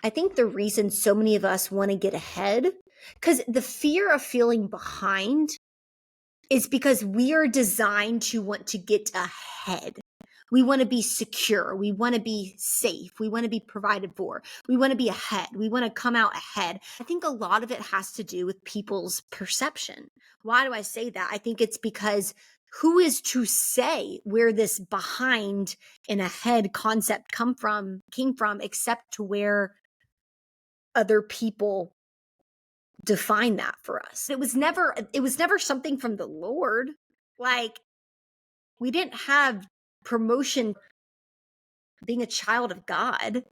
I think the reason so many of us want to get ahead, because the fear of feeling behind is because we are designed to want to get ahead. We want to be secure. We want to be safe. We want to be provided for. We want to be ahead. We want to come out ahead. I think a lot of it has to do with people's perception. Why do I say that? I think it's because who is to say where this behind and ahead concept came from, except to where other people define that for us. It was never something from the Lord. Like, we didn't have promotion being a child of God.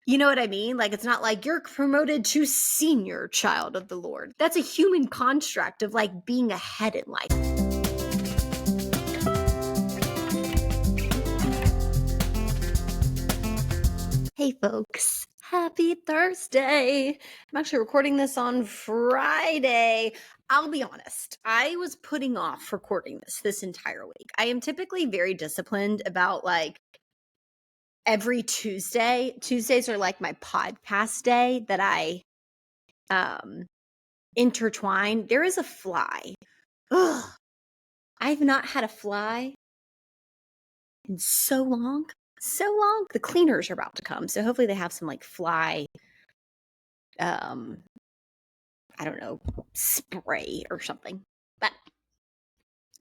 You know what I mean? Like, it's not like you're promoted to senior child of the Lord. That's a human construct of like being ahead in life. Hey folks, happy Thursday. I'm actually recording this on Friday. I'll be honest, I was putting off recording this entire week. I am typically very disciplined about like every Tuesday. Tuesdays are like my podcast day that I intertwine. There is a fly. Ugh, I've not had a fly in so long. So long. The cleaners are about to come, so hopefully they have some like fly I don't know, spray or something. But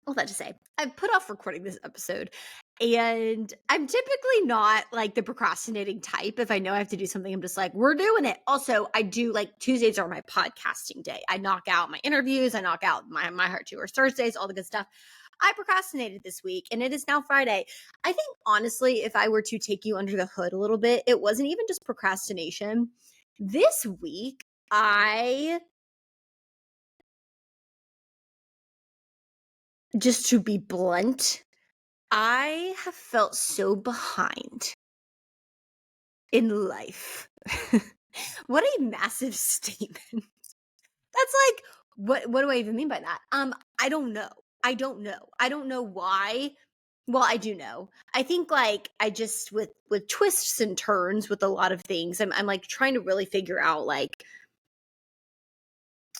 all that to say, I put off recording this episode, and I'm typically not like the procrastinating type. If I know I have to do something, I'm just like, we're doing it. Also, I do like Tuesdays are my podcasting day. I knock out my interviews, I knock out my Heart to Yours Thursdays, all the good stuff. I procrastinated this week, and it is now Friday. I think honestly, if I were to take you under the hood a little bit, it wasn't even just procrastination. This week, just to be blunt, I have felt so behind in life. What a massive statement. That's like, what do I even mean by that? I don't know. I don't know why. Well, I do know. I think like I just with twists and turns with a lot of things, I'm like trying to really figure out like,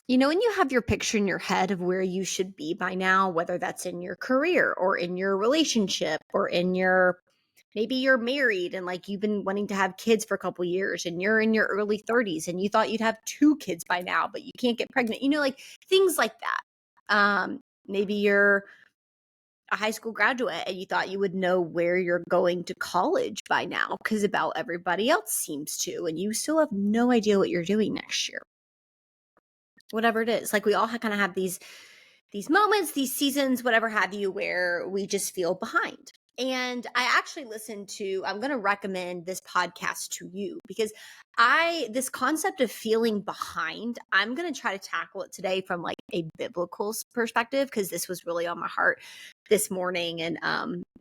when you have your picture in your head of where you should be by now, whether that's in your career or in your relationship or maybe you're married and like you've been wanting to have kids for a couple years and you're in your early 30s and you thought you'd have 2 kids by now, but you can't get pregnant, like things like that. Maybe you're a high school graduate and you thought you would know where you're going to college by now because about everybody else seems to, and you still have no idea what you're doing next year. Whatever it is, like we all kind of have these moments, these seasons, whatever have you, where we just feel behind. And I actually I'm going to recommend this podcast to you because this concept of feeling behind, I'm going to try to tackle it today from like a biblical perspective, because this was really on my heart this morning, and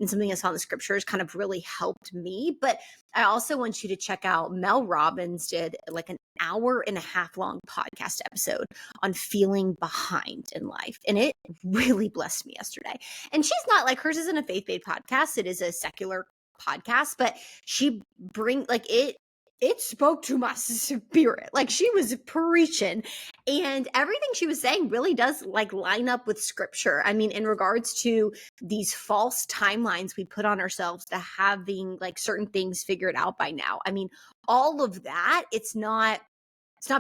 something I saw in the scriptures kind of really helped me. But I also want you to check out Mel Robbins did like an hour and a half long podcast episode on feeling behind in life. And it really blessed me yesterday. And she's not like, hers isn't a faith-based podcast. It is a secular podcast, but she it spoke to my spirit. Like, she was preaching, and everything she was saying really does like line up with scripture. I mean, in regards to these false timelines we put on ourselves to having like certain things figured out by now. I mean, all of that, it's not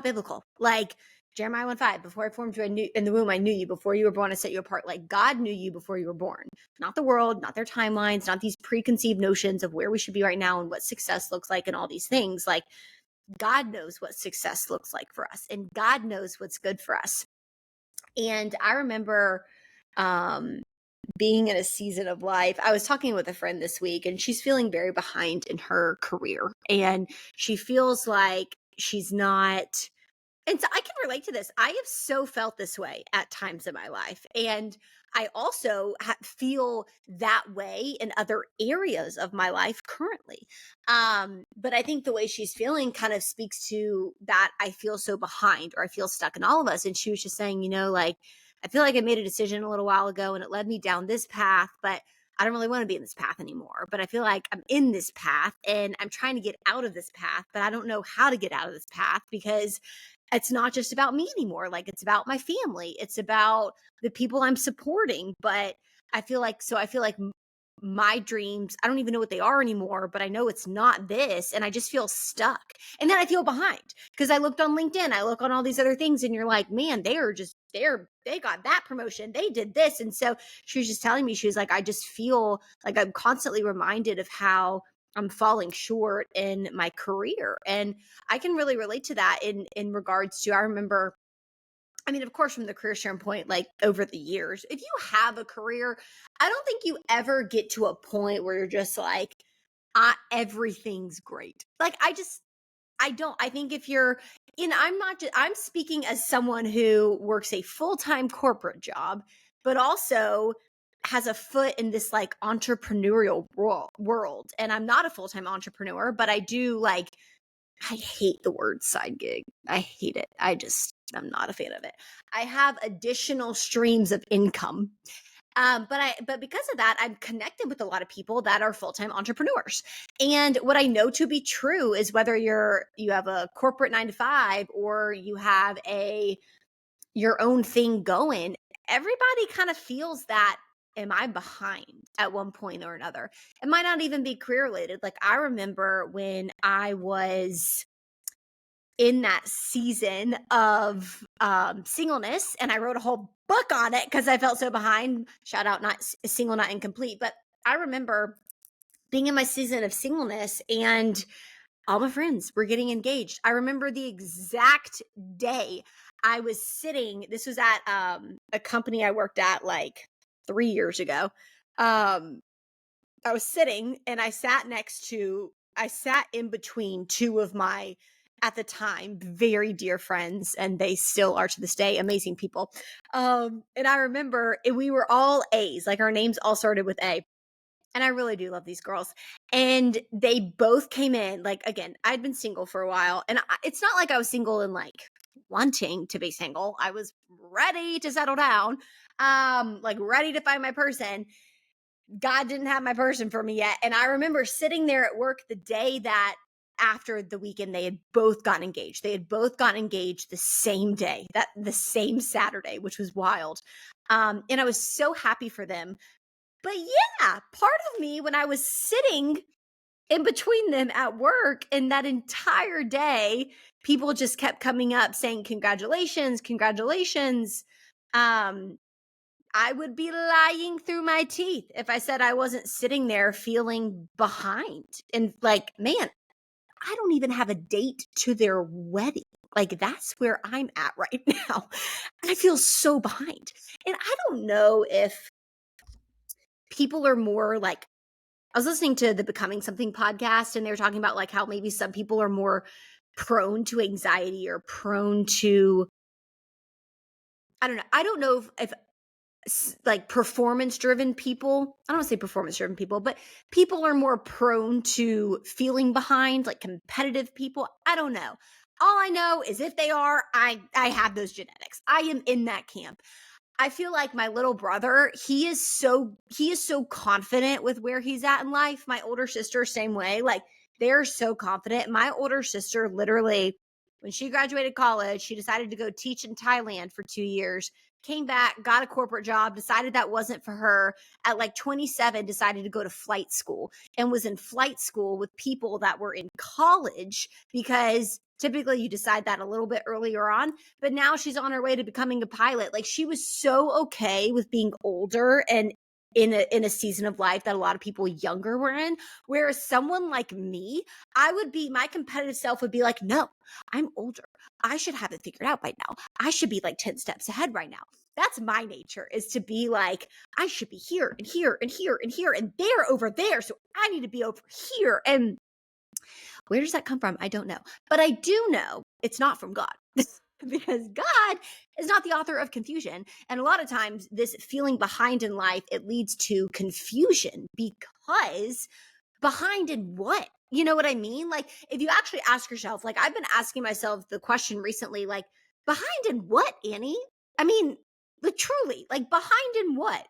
biblical. Like Jeremiah 1:5, before I formed you in the womb, I knew you. Before you were born, I set you apart. Like, God knew you before you were born. Not the world, not their timelines, not these preconceived notions of where we should be right now and what success looks like and all these things. Like, God knows what success looks like for us, and God knows what's good for us. And I remember being in a season of life. I was talking with a friend this week, and she's feeling very behind in her career, and she feels like she's not. And so I can relate to this. I have so felt this way at times in my life. And I also feel that way in other areas of my life currently. But I think the way she's feeling kind of speaks to that I feel so behind, or I feel stuck in all of us. And she was just saying, like, I feel like I made a decision a little while ago and it led me down this path, but I don't really want to be in this path anymore, but I feel like I'm in this path and I'm trying to get out of this path, but I don't know how to get out of this path because it's not just about me anymore. Like it's about my family. It's about the people I'm supporting. But I feel like my dreams, I don't even know what they are anymore, but I know it's not this. And I just feel stuck. And then I feel behind because I looked on LinkedIn, I look on all these other things, and you're like, man, they got that promotion. They did this. And so she was just telling me, she was like, I just feel like I'm constantly reminded of how I'm falling short in my career. And I can really relate to that in regards to, I remember, I mean, of course, from the career standpoint, like over the years, if you have a career, I don't think you ever get to a point where you're just like, everything's great. Like, I don't, I think if you're in, I'm not just, I'm speaking as someone who works a full time corporate job, but also has a foot in this like entrepreneurial world. And I'm not a full time entrepreneur, but I do like, I hate the word side gig. I hate it. I'm not a fan of it. I have additional streams of income. But because of that, I'm connected with a lot of people that are full-time entrepreneurs. And what I know to be true is whether you have a corporate 9 to 5 or you have your own thing going, everybody kind of feels that, am I behind at one point or another? It might not even be career related. Like I remember when I was in that season of singleness, and I wrote a whole book on it because I felt so behind. Shout out, not single, not incomplete. But I remember being in my season of singleness and all my friends were getting engaged. I remember the exact day I was sitting, this was at a company I worked at like 3 years ago. I was sitting and I sat in between two of my, at the time, very dear friends, and they still are to this day, amazing people. And I remember we were all A's, like our names all started with A. And I really do love these girls. And they both came in, like, again, I'd been single for a while. And it's not like I was single and like wanting to be single. I was ready to settle down, like ready to find my person. God didn't have my person for me yet. And I remember sitting there at work the day that after the weekend they had both gotten engaged. They had both gotten engaged the same day, that the same Saturday, which was wild. And I was so happy for them. But yeah, part of me when I was sitting in between them at work and that entire day, people just kept coming up saying, congratulations, congratulations. I would be lying through my teeth if I said I wasn't sitting there feeling behind and like, man, I don't even have a date to their wedding. Like, that's where I'm at right now. I feel so behind. And I don't know if people are more like, I was listening to the Becoming Something podcast and they were talking about like how maybe some people are more prone to anxiety or prone to, I don't know. I don't know if like performance driven people, I don't want to say performance driven people, but people are more prone to feeling behind, like competitive people. I don't know. All I know is if they are, I have those genetics. I am in that camp. I feel like my little brother, he is so confident with where he's at in life. My older sister, same way. Like they're so confident. My older sister literally, when she graduated college, she decided to go teach in Thailand for 2 years, came back, got a corporate job, decided that wasn't for her. At like 27, decided to go to flight school and was in flight school with people that were in college because typically you decide that a little bit earlier on. But now she's on her way to becoming a pilot. Like she was so okay with being older and in a season of life that a lot of people younger were in. Whereas someone like me, my competitive self would be like, no, I'm older. I should have it figured out by now. I should be like 10 steps ahead right now. That's my nature, is to be like, I should be here and here and here and here and they're over there. So I need to be over here. And where does that come from? I don't know. But I do know it's not from God. Because God is not the author of confusion. And a lot of times this feeling behind in life, it leads to confusion because behind in what? You know what I mean? Like if you actually ask yourself, like I've been asking myself the question recently, like behind in what, Annie? I mean, truly, like behind in what?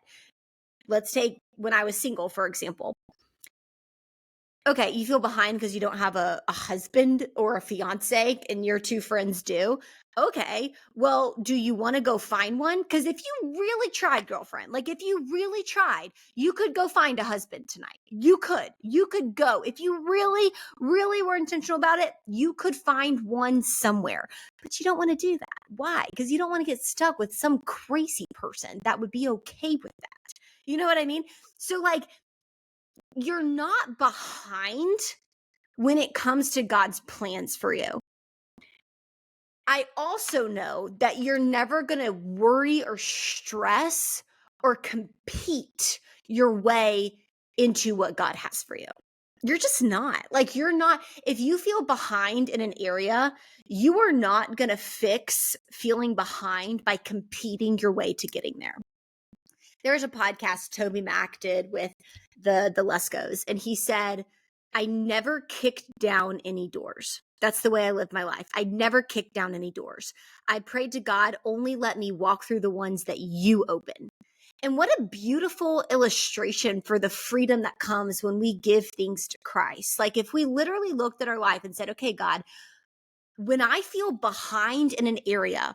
Let's take when I was single, for example. Okay, you feel behind because you don't have a husband or a fiance and your two friends do. Okay, well, do you want to go find one? Because if you really tried, girlfriend, like if you really tried, you could go find a husband tonight. You could. You could go. If you really, really were intentional about it, you could find one somewhere. But you don't want to do that. Why? Because you don't want to get stuck with some crazy person that would be okay with that. You know what I mean? So, like, you're not behind when it comes to God's plans for you. I also know that you're never going to worry or stress or compete your way into what God has for you. You're just not. Like, you're not, if you feel behind in an area, you are not going to fix feeling behind by competing your way to getting there. There's a podcast Toby Mac did with the Leskos, and he said, I never kicked down any doors. That's the way I lived my life. I never kicked down any doors. I prayed to God, only let me walk through the ones that you open. And what a beautiful illustration for the freedom that comes when we give things to Christ. Like, if we literally looked at our life and said, okay, God, when I feel behind in an area,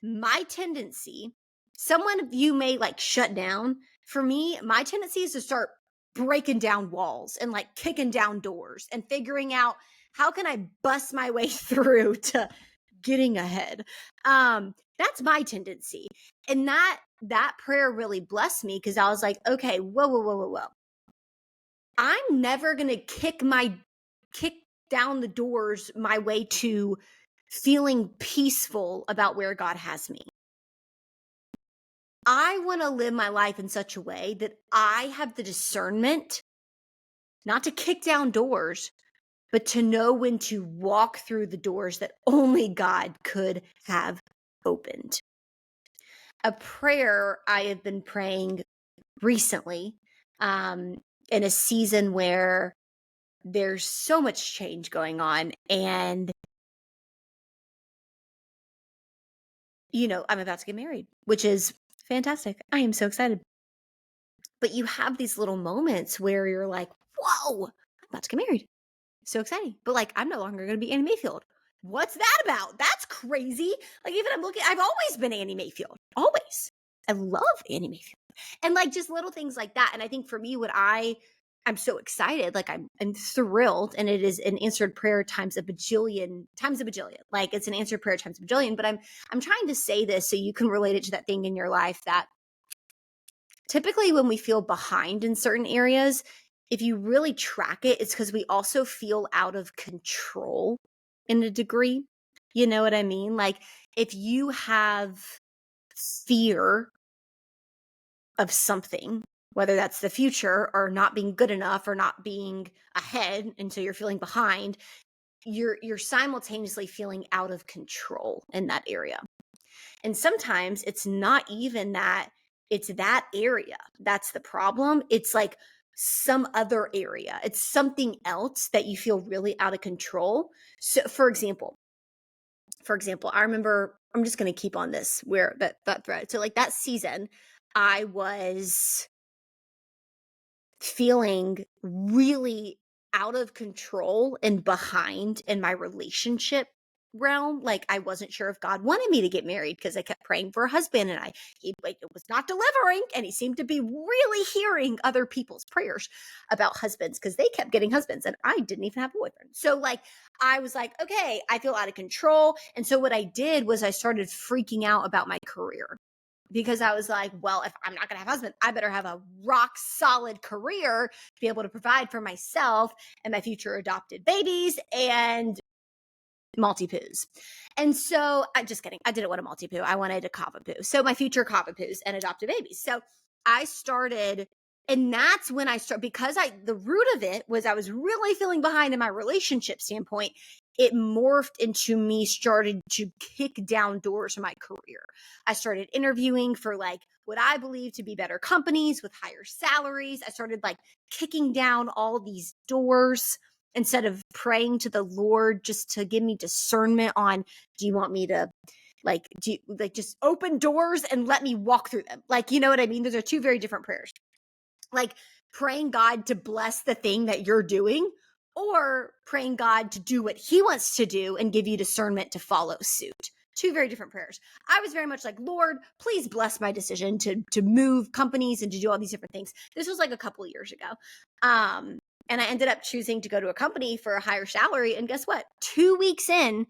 my tendency, someone of you may like shut down. For me, my tendency is to start breaking down walls and like kicking down doors and figuring out how can I bust my way through to getting ahead. That's my tendency. And that prayer really blessed me because I was like, okay, whoa. I'm never gonna kick down the doors my way to feeling peaceful about where God has me. I want to live my life in such a way that I have the discernment not to kick down doors, but to know when to walk through the doors that only God could have opened. A prayer I have been praying recently, in a season where there's so much change going on, and I'm about to get married, which is fantastic. I am so excited. But you have these little moments where you're like, whoa, I'm about to get married. So exciting. But like, I'm no longer going to be Annie Mayfield. What's that about? That's crazy. Like, even I've always been Annie Mayfield. Always. I love Annie Mayfield. And like, just little things like that. And I think for me, I'm so excited. Like, I'm thrilled. And it is an answered prayer times a bajillion. Like, it's an answered prayer times a bajillion. But I'm trying to say this so you can relate it to that thing in your life that typically when we feel behind in certain areas, if you really track it, it's because we also feel out of control in a degree. You know what I mean? Like, if you have fear of something, whether that's the future or not being good enough or not being ahead, and so you're feeling behind, you're simultaneously feeling out of control in that area. And sometimes it's not even that it's that area that's the problem. It's like some other area. It's something else that you feel really out of control. So for example, I remember, I'm just going to keep on this where that thread. So like that season, I was feeling really out of control and behind in my relationship realm. Like, I wasn't sure if God wanted me to get married because I kept praying for a husband, and he like it was not delivering, and he seemed to be really hearing other people's prayers about husbands because they kept getting husbands and I didn't even have a boyfriend. So like, I was like, okay, I feel out of control. And so what I did was I started freaking out about my career, because I was like, well, if I'm not going to have a husband, I better have a rock solid career to be able to provide for myself and my future adopted babies and multi-poos. And so I'm just kidding. I didn't want a multi-poo. I wanted a kava-poo. So my future kava-poos and adopted babies. So I started, and that's when I started, because the root of it was I was really feeling behind in my relationship standpoint. It morphed into me started to kick down doors in my career. I started interviewing for like what I believe to be better companies with higher salaries. I started like kicking down all these doors instead of praying to the Lord just to give me discernment on, do you want me to just open doors and let me walk through them? Like, you know what I mean? Those are two very different prayers. Like praying God to bless the thing that you're doing, or praying God to do what he wants to do and give you discernment to follow suit. Two very different prayers. I was very much like, Lord, please bless my decision to move companies and to do all these different things. This was like a couple of years ago. And I ended up choosing to go to a company for a higher salary. And guess what? 2 weeks in,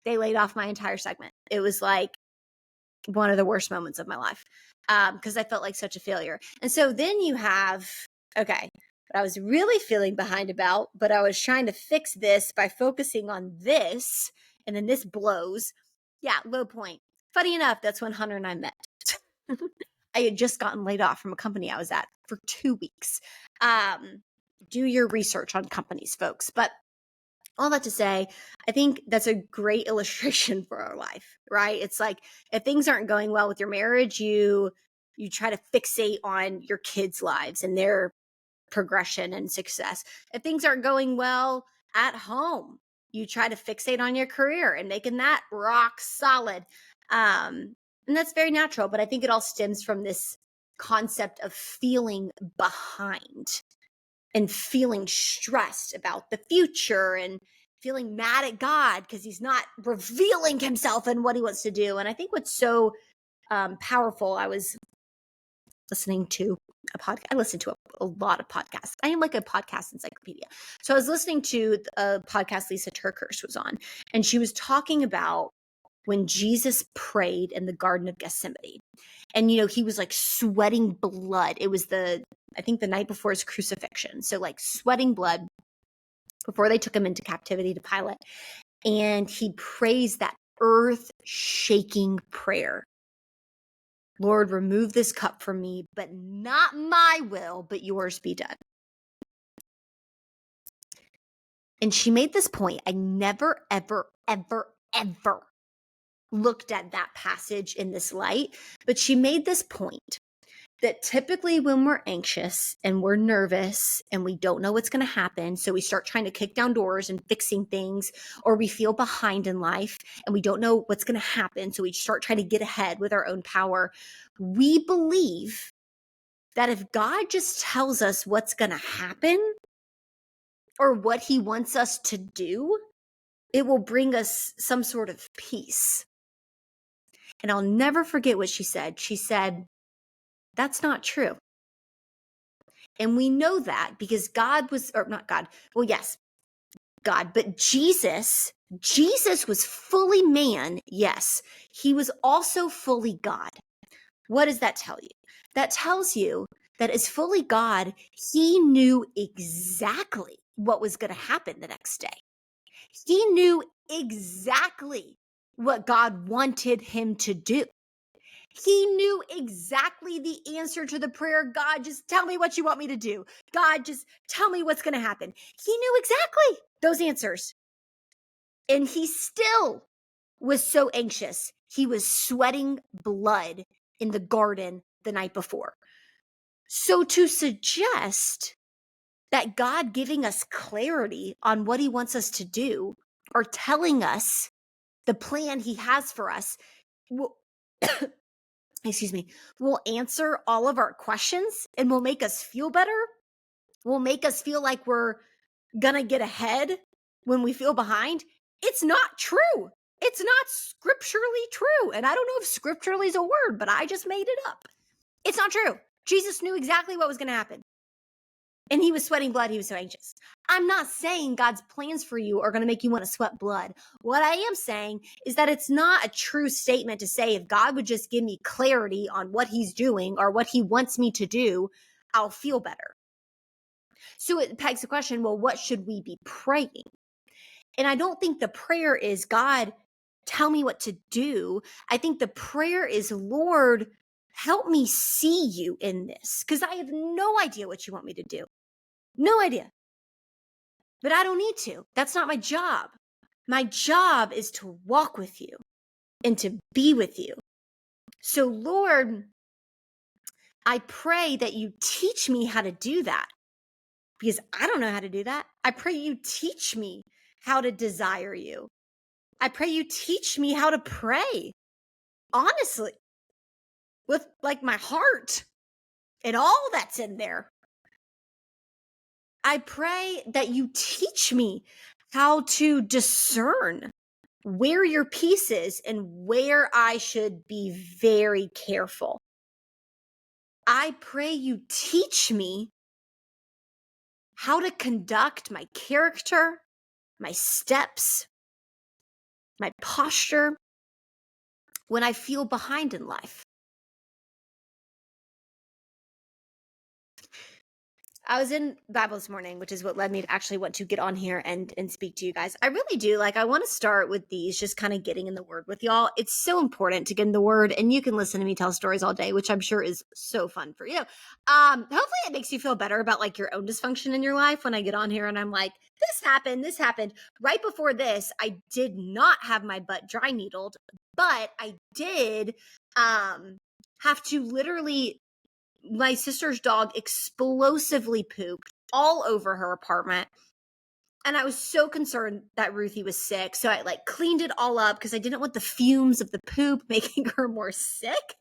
they laid off my entire segment. It was like one of the worst moments of my life, because I felt like such a failure. And so then you have, okay, what I was really feeling behind about, but I was trying to fix this by focusing on this, and then this blows. Yeah, low point. Funny enough, that's when Hunter and I met. I had just gotten laid off from a company I was at for 2 weeks. Do your research on companies, folks. But all that to say, I think that's a great illustration for our life, right? It's like if things aren't going well with your marriage, you try to fixate on your kids' lives and their progression and success. If things aren't going well at home, you try to fixate on your career and making that rock solid. And that's very natural, but I think it all stems from this concept of feeling behind and feeling stressed about the future and feeling mad at God because he's not revealing himself and what he wants to do. And I think what's so powerful, I was listening to a podcast. I listen to a lot of podcasts. I am like a podcast encyclopedia. So I was listening to a podcast Lisa TerKeurst was on, and she was talking about when Jesus prayed in the Garden of Gethsemane. And, he was like sweating blood. It was I think the night before his crucifixion. So like sweating blood before they took him into captivity to Pilate. And he prays that earth-shaking prayer. Lord, remove this cup from me, but not my will, but yours be done. And she made this point. I never, ever, ever, ever looked at that passage in this light, but she made this point that typically when we're anxious and we're nervous and we don't know what's going to happen, so we start trying to kick down doors and fixing things, or we feel behind in life and we don't know what's going to happen, so we start trying to get ahead with our own power, we believe that if God just tells us what's going to happen or what he wants us to do, it will bring us some sort of peace. And I'll never forget what she said. She said, that's not true. And we know that because God was, or not God, well, yes, God, but Jesus was fully man. Yes, he was also fully God. What does that tell you? That tells you that as fully God, he knew exactly what was going to happen the next day. He knew exactly what God wanted him to do. He knew exactly the answer to the prayer, God, just tell me what you want me to do. God, just tell me what's going to happen. He knew exactly those answers. And he still was so anxious. He was sweating blood in the garden the night before. So to suggest that God giving us clarity on what he wants us to do or telling us the plan he has for us will will answer all of our questions and will make us feel better, will make us feel like we're gonna get ahead when we feel behind. It's not true. It's not scripturally true. And I don't know if scripturally is a word, but I just made it up. It's not true. Jesus knew exactly what was going to happen. And he was sweating blood. He was so anxious. I'm not saying God's plans for you are going to make you want to sweat blood. What I am saying is that it's not a true statement to say if God would just give me clarity on what he's doing or what he wants me to do, I'll feel better. So it begs the question, well, what should we be praying? And I don't think the prayer is, God, tell me what to do. I think the prayer is, Lord, help me see you in this, because I have no idea what you want me to do. No idea. But I don't need to. That's not my job. My job is to walk with you and to be with you. So, Lord, I pray that you teach me how to do that, because I don't know how to do that. I pray you teach me how to desire you. I pray you teach me how to pray, honestly, with like my heart and all that's in there. I pray that you teach me how to discern where your peace is and where I should be very careful. I pray you teach me how to conduct my character, my steps, my posture when I feel behind in life. I was in Bible this morning, which is what led me to actually want to get on here and speak to you guys. I really do. Like, I want to start with these, just kind of getting in the word with y'all. It's so important to get in the word, and you can listen to me tell stories all day, which I'm sure is so fun for you. Hopefully it makes you feel better about like your own dysfunction in your life when I get on here and I'm like, this happened. Right before this, I did not have my butt dry needled, but I did have to literally, my sister's dog explosively pooped all over her apartment. And I was so concerned that Ruthie was sick. So I like cleaned it all up because I didn't want the fumes of the poop making her more sick.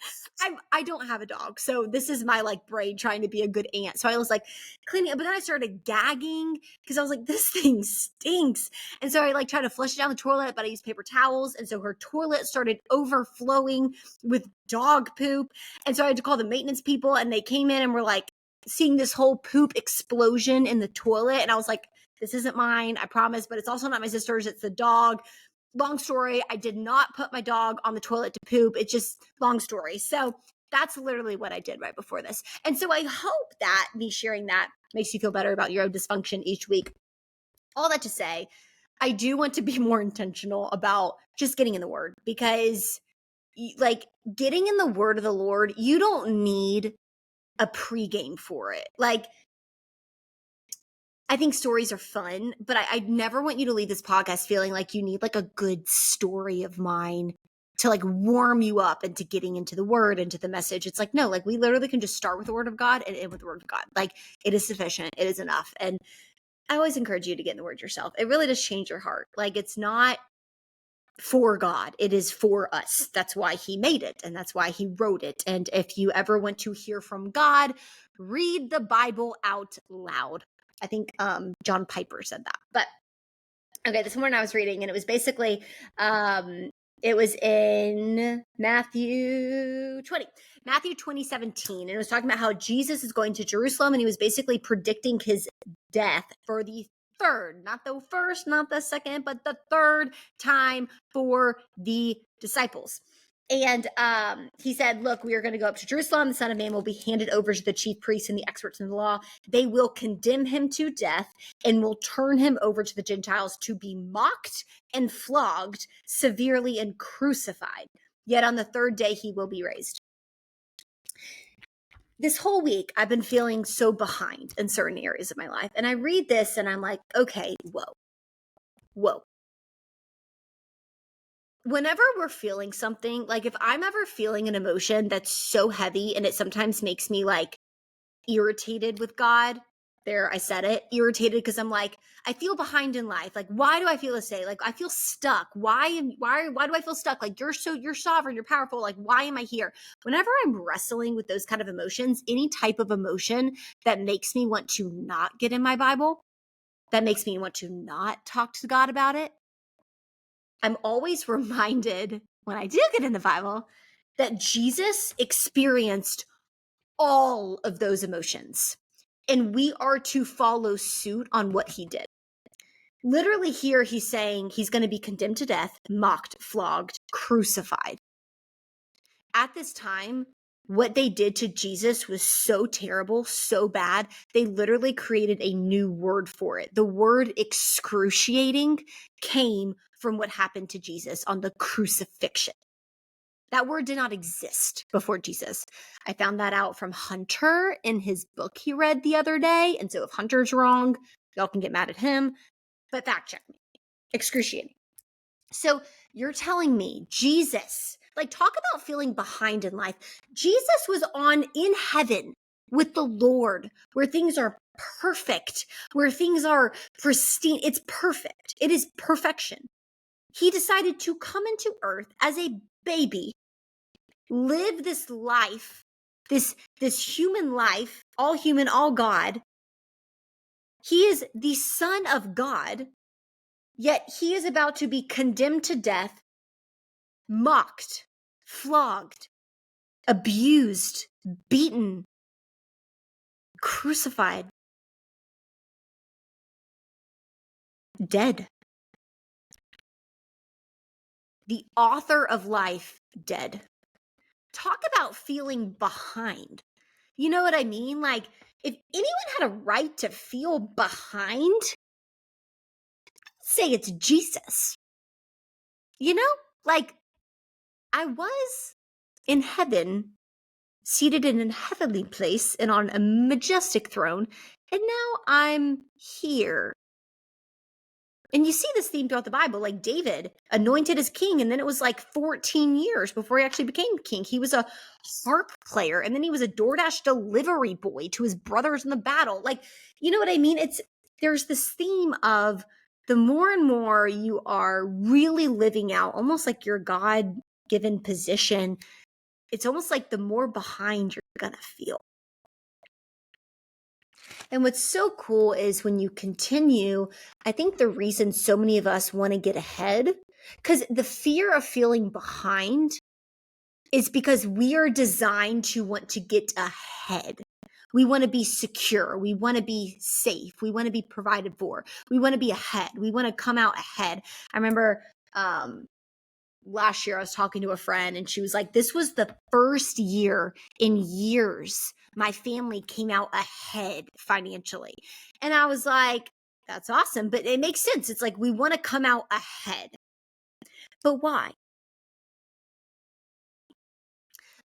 I don't have a dog. So this is my like brain trying to be a good aunt. So I was like cleaning it, but then I started gagging because I was like, this thing stinks. And so I like tried to flush it down the toilet, but I used paper towels. And so her toilet started overflowing with dog poop. And so I had to call the maintenance people, and they came in and were like seeing this whole poop explosion in the toilet. And I was like, this isn't mine, I promise, but it's also not my sister's. It's the dog. Long story. I did not put my dog on the toilet to poop. It's just long story. So that's literally what I did right before this. And so I hope that me sharing that makes you feel better about your own dysfunction each week. All that to say, I do want to be more intentional about just getting in the word, because like getting in the word of the Lord, you don't need a pregame for it. Like, I think stories are fun, but I never want you to leave this podcast feeling like you need like a good story of mine to like warm you up into getting into the word, into the message. It's like, no, like we literally can just start with the word of God and end with the word of God. Like it is sufficient. It is enough. And I always encourage you to get in the word yourself. It really does change your heart. Like it's not for God. It is for us. That's why he made it, and that's why he wrote it. And if you ever want to hear from God, read the Bible out loud. I think John Piper said that. But okay, this morning I was reading, and it was basically it was in Matthew 20:17, and it was talking about how Jesus is going to Jerusalem, and he was basically predicting his death for the third, not the first, not the second, but the third time for the disciples. And he said, look, we are going to go up to Jerusalem. The Son of Man will be handed over to the chief priests and the experts in the law. They will condemn him to death and will turn him over to the Gentiles to be mocked and flogged severely and crucified. Yet on the third day, he will be raised. This whole week, I've been feeling so behind in certain areas of my life. And I read this and I'm like, okay, whoa. Whenever we're feeling something, like if I'm ever feeling an emotion that's so heavy and it sometimes makes me like irritated with God, there, I said it, irritated because I'm like, I feel behind in life. Like, why do I feel this way? Like, I feel stuck. Why do I feel stuck? Like, you're sovereign, you're powerful. Like, why am I here? Whenever I'm wrestling with those kind of emotions, any type of emotion that makes me want to not get in my Bible, that makes me want to not talk to God about it, I'm always reminded when I do get in the Bible that Jesus experienced all of those emotions, and we are to follow suit on what he did. Literally here, he's saying he's going to be condemned to death, mocked, flogged, crucified. At this time, what they did to Jesus was so terrible, so bad, they literally created a new word for it. The word excruciating came from what happened to Jesus on the crucifixion. That word did not exist before Jesus. I found that out from Hunter in his book he read the other day. And so if Hunter's wrong, y'all can get mad at him, but fact check me. Excruciating. So you're telling me Jesus, like talk about feeling behind in life. Jesus was in heaven with the Lord, where things are perfect, where things are pristine. It's perfect. It is perfection. He decided to come into earth as a baby, live this life, this human life, all human, all God, He is the Son of God, yet he is about to be condemned to death, mocked, flogged, abused, beaten, crucified, dead. The author of life, dead. Talk about feeling behind. You know what I mean? Like, if anyone had a right to feel behind, say it's Jesus. You know, like, I was in heaven, seated in a heavenly place and on a majestic throne, and now I'm here. And you see this theme throughout the Bible, like David anointed as king, and then it was like 14 years before he actually became king. He was a harp player, and then he was a DoorDash delivery boy to his brothers in the battle. Like, you know what I mean? There's this theme of the more and more you are really living out almost like your God-given position, it's almost like the more behind you're gonna feel. And what's so cool is when you continue, I think the reason so many of us want to get ahead, because the fear of feeling behind is because we are designed to want to get ahead. We want to be secure. We want to be safe. We want to be provided for. We want to be ahead. We want to come out ahead. I remember last year I was talking to a friend and she was like, this was the first year in years my family came out ahead financially. And I was like, that's awesome. But it makes sense. It's like we want to come out ahead. But why?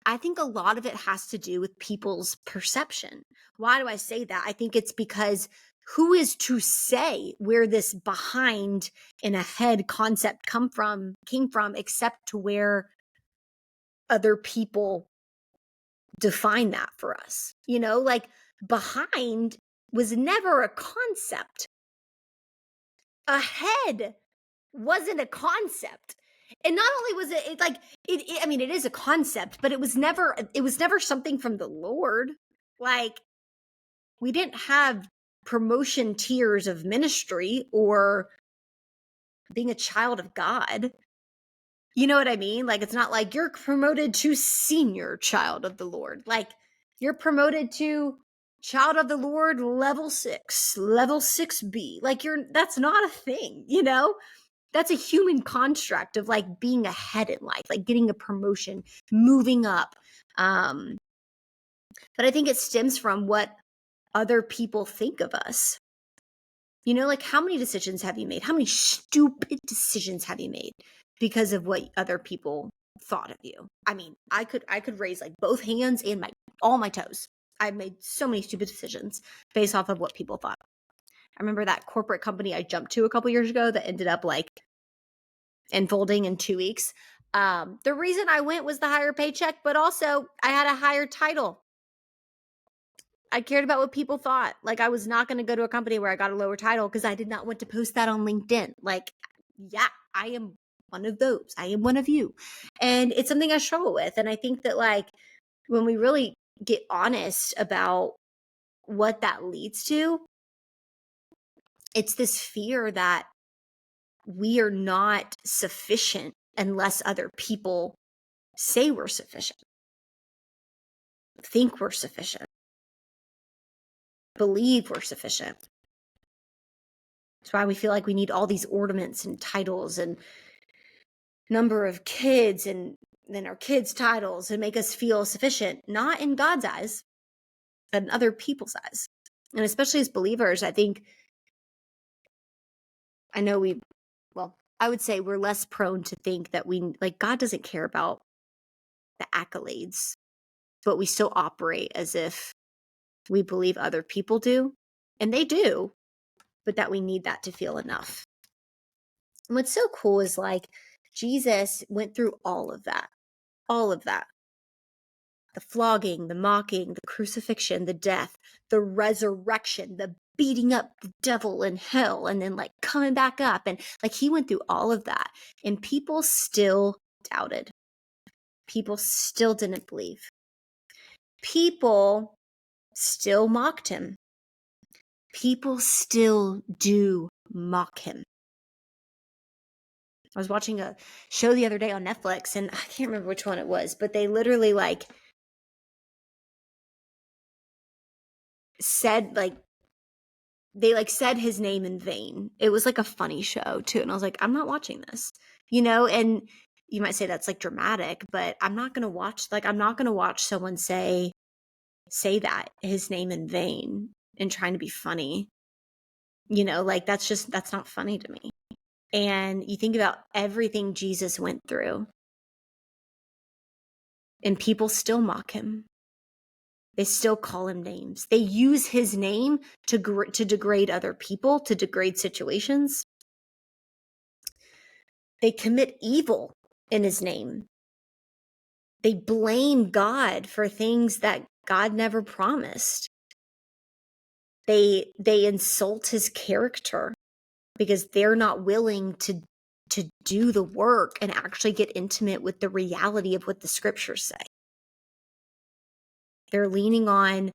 I think a lot of it has to do with people's perception. Why do I say that? I think it's because who is to say where this behind and ahead concept came from, except to where other people define that for us. You know, like behind was never a concept. Ahead wasn't a concept. And not only was it like I mean, it is a concept, but it was never something from the Lord. Like, we didn't have promotion tiers of ministry or being a child of God. You know what I mean? Like, it's not like you're promoted to senior child of the Lord. Like, you're promoted to child of the Lord level 6, level 6B. Like, that's not a thing, you know? That's a human construct of like being ahead in life, like getting a promotion, moving up. But I think it stems from what other people think of us. You know, like, how many decisions have you made? How many stupid decisions have you made because of what other people thought of you? I mean, I could raise like both hands and all my toes. I've made so many stupid decisions based off of what people thought. I remember that corporate company I jumped to a couple years ago that ended up like unfolding in 2 weeks. The reason I went was the higher paycheck, but also I had a higher title. I cared about what people thought. Like, I was not going to go to a company where I got a lower title because I did not want to post that on LinkedIn. Like, yeah, I am one of those. I am one of you. And it's something I struggle with. And I think that, like, when we really get honest about what that leads to, it's this fear that we are not sufficient unless other people say we're sufficient, think we're sufficient, believe we're sufficient. That's why we feel like we need all these ornaments and titles and number of kids and then our kids' titles and make us feel sufficient, not in God's eyes, but in other people's eyes. And especially as believers, I know I would say we're less prone to think that God doesn't care about the accolades, but we still operate as if we believe other people do. And they do, but that we need that to feel enough. And what's so cool is like Jesus went through all of that, the flogging, the mocking, the crucifixion, the death, the resurrection, the beating up the devil in hell, and then like coming back up. And like he went through all of that, and people still doubted. People still didn't believe. People still mocked him. people still do mock him. I was watching a show the other day on Netflix, and I can't remember which one it was, but they literally said said his name in vain. It was like a funny show too. And I was like, I'm not watching this, and you might say that's like dramatic, but I'm not going to watch someone say that his name in vain and trying to be funny, that's not funny to me. And you think about everything Jesus went through, and people still mock him. They still call him names. They use his name to degrade other people, to degrade situations. They commit evil in his name. They blame God for things that God never promised. They insult his character because they're not willing to do the work and actually get intimate with the reality of what the scriptures say. They're leaning on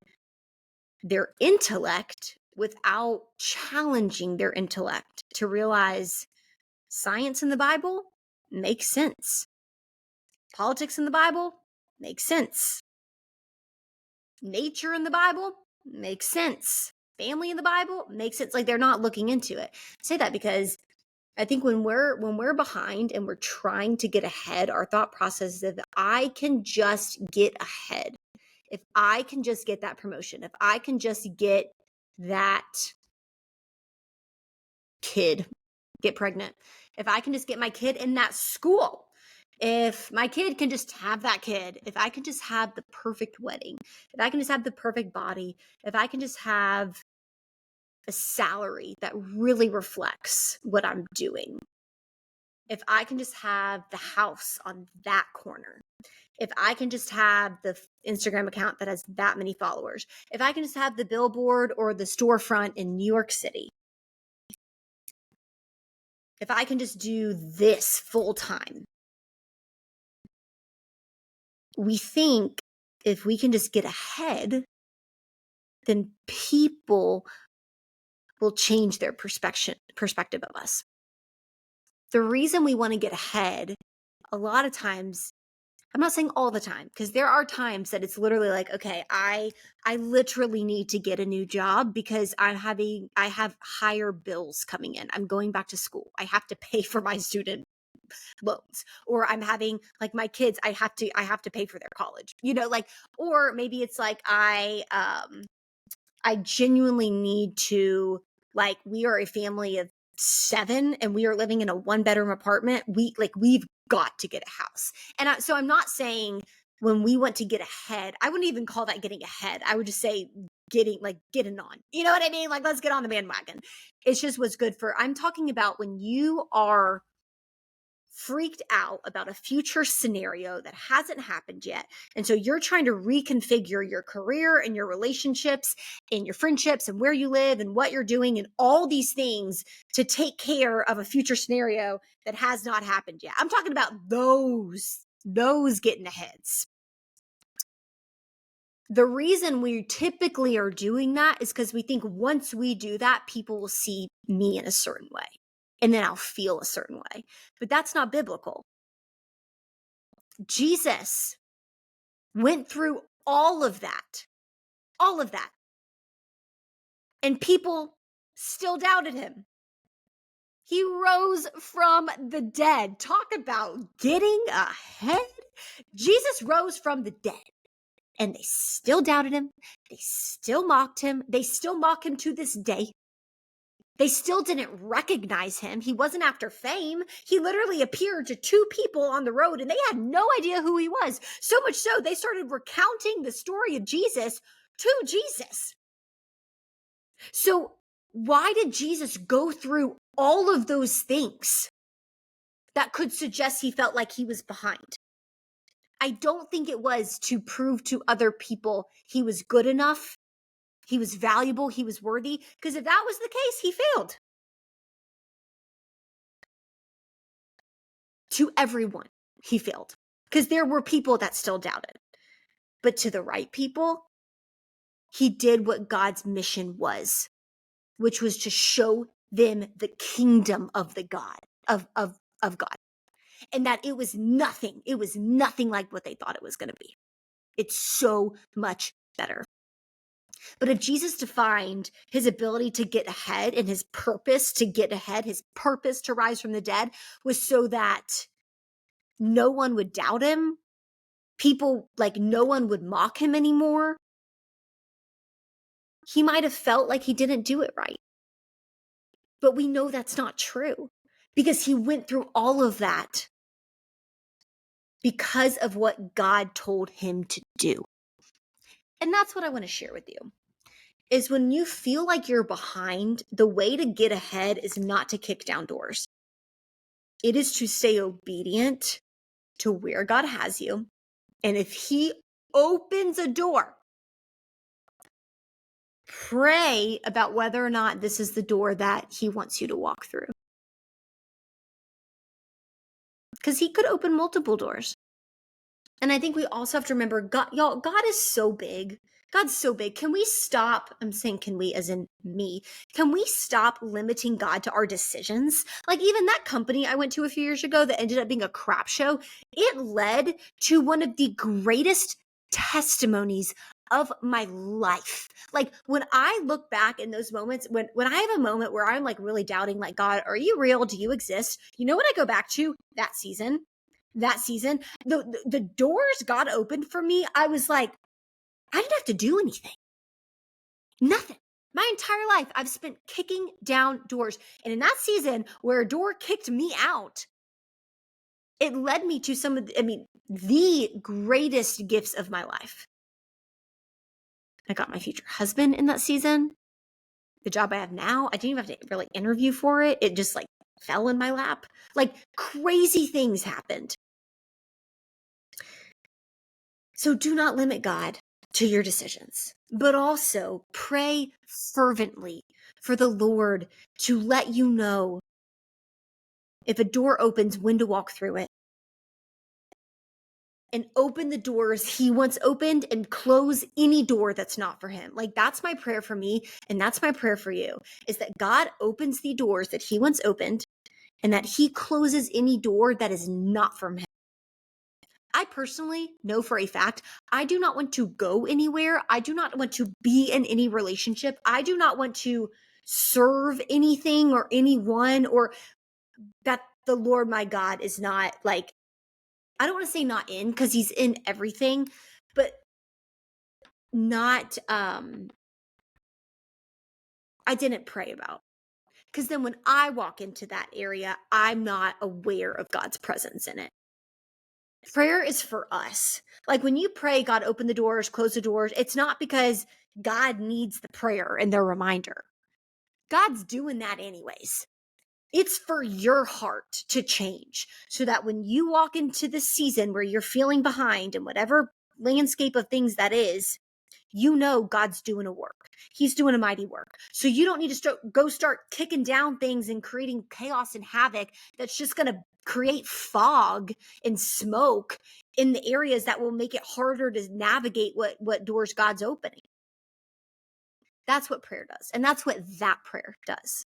their intellect without challenging their intellect to realize science in the Bible makes sense. Politics in the Bible makes sense. Nature in the Bible makes sense. Family in the Bible makes sense. Like, they're not looking into it. I say that because I think when we're behind and we're trying to get ahead, our thought process is, if I can just get ahead, if I can just get that promotion, if I can just get that kid, get pregnant, if I can just get my kid in that school, if my kid can just have that kid, if I can just have the perfect wedding, if I can just have the perfect body, if I can just have a salary that really reflects what I'm doing, if I can just have the house on that corner, if I can just have the Instagram account that has that many followers, if I can just have the billboard or the storefront in New York City, if I can just do this full time, we think if we can just get ahead, then people will change their perspective of us. The reason we want to get ahead, a lot of times, I'm not saying all the time, because there are times that it's literally like, okay, I literally need to get a new job because I have higher bills coming in. I'm going back to school. I have to pay for my student loans, or I'm having, like, my kids, I have to pay for their college, or maybe it's like I genuinely need to, like, we are a family of 7 and we are living in a 1-bedroom apartment. We've got to get a house. And so I'm not saying when we want to get ahead, I wouldn't even call that getting ahead. I would just say getting on. You know what I mean? Like, let's get on the bandwagon. It's just what's good I'm talking about when you are freaked out about a future scenario that hasn't happened yet. And so you're trying to reconfigure your career and your relationships and your friendships and where you live and what you're doing and all these things to take care of a future scenario that has not happened yet. I'm talking about those getting aheads. The reason we typically are doing that is because we think once we do that, people will see me in a certain way. And then I'll feel a certain way. But that's not biblical. Jesus went through all of that. And people still doubted him. He rose from the dead. Talk about getting ahead. Jesus rose from the dead. And they still doubted him. They still mocked him. They still mock him to this day. They still didn't recognize him. He wasn't after fame. He literally appeared to 2 people on the road and they had no idea who he was. So much so, they started recounting the story of Jesus to Jesus. So why did Jesus go through all of those things that could suggest he felt like he was behind? I don't think it was to prove to other people he was good enough, he was valuable, he was worthy, because if that was the case, he failed. To everyone, he failed, because there were people that still doubted. But to the right people, he did what God's mission was. which was to show them the kingdom of the God, of God. And that it was nothing like what they thought it was going to be. It's so much better. But if Jesus defined his ability to get ahead and his purpose to get ahead, his purpose to rise from the dead was so that no one would doubt him, no one would mock him anymore, he might have felt like he didn't do it right. But we know that's not true because he went through all of that because of what God told him to do. And that's what I want to share with you. Is when you feel like you're behind, the way to get ahead is not to kick down doors. It is to stay obedient to where God has you. And if he opens a door, pray about whether or not this is the door that he wants you to walk through. Because he could open multiple doors. And I think we also have to remember, God is so big. God's so big. Can we stop? I'm saying can we as in me. Can we stop limiting God to our decisions? Like even that company I went to a few years ago that ended up being a crap show, it led to one of the greatest testimonies of my life. Like when I look back in those moments, when I have a moment where I'm like really doubting, like, God, are you real? Do you exist? You know what I go back to? That season, the doors God opened for me, I was like, I didn't have to do anything. Nothing. My entire life, I've spent kicking down doors. And in that season where a door kicked me out, it led me to the greatest gifts of my life. I got my future husband in that season. The job I have now, I didn't even have to really interview for it. It just like fell in my lap. Like crazy things happened. So do not limit God to your decisions, but also pray fervently for the Lord to let you know if a door opens, when to walk through it. And open the doors he wants opened and close any door that's not for him. Like that's my prayer for me. And that's my prayer for you, is that God opens the doors that he wants opened and that he closes any door that is not from him. I personally know for a fact, I do not want to go anywhere. I do not want to be in any relationship. I do not want to serve anything or anyone, or that the Lord my God is not like, I don't want to say not in, because he's in everything, but not, I didn't pray about. Because then when I walk into that area, I'm not aware of God's presence in it. Prayer is for us. Like when you pray, God, open the doors, close the doors, it's not because God needs the prayer and the reminder. God's doing that anyways. It's for your heart to change so that when you walk into this season where you're feeling behind in whatever landscape of things that is, you know God's doing a work. He's doing a mighty work. So you don't need to start kicking down things and creating chaos and havoc that's just going to create fog and smoke in the areas that will make it harder to navigate what doors God's opening. That's what prayer does. And that's what that prayer does.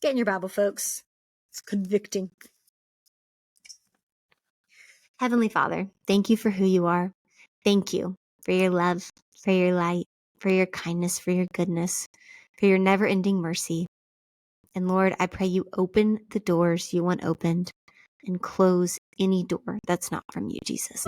Get in your Bible, folks. It's convicting. Heavenly Father, thank you for who you are. Thank you for your love, for your light, for your kindness, for your goodness, for your never-ending mercy. And Lord, I pray you open the doors you want opened and close any door that's not from you, Jesus.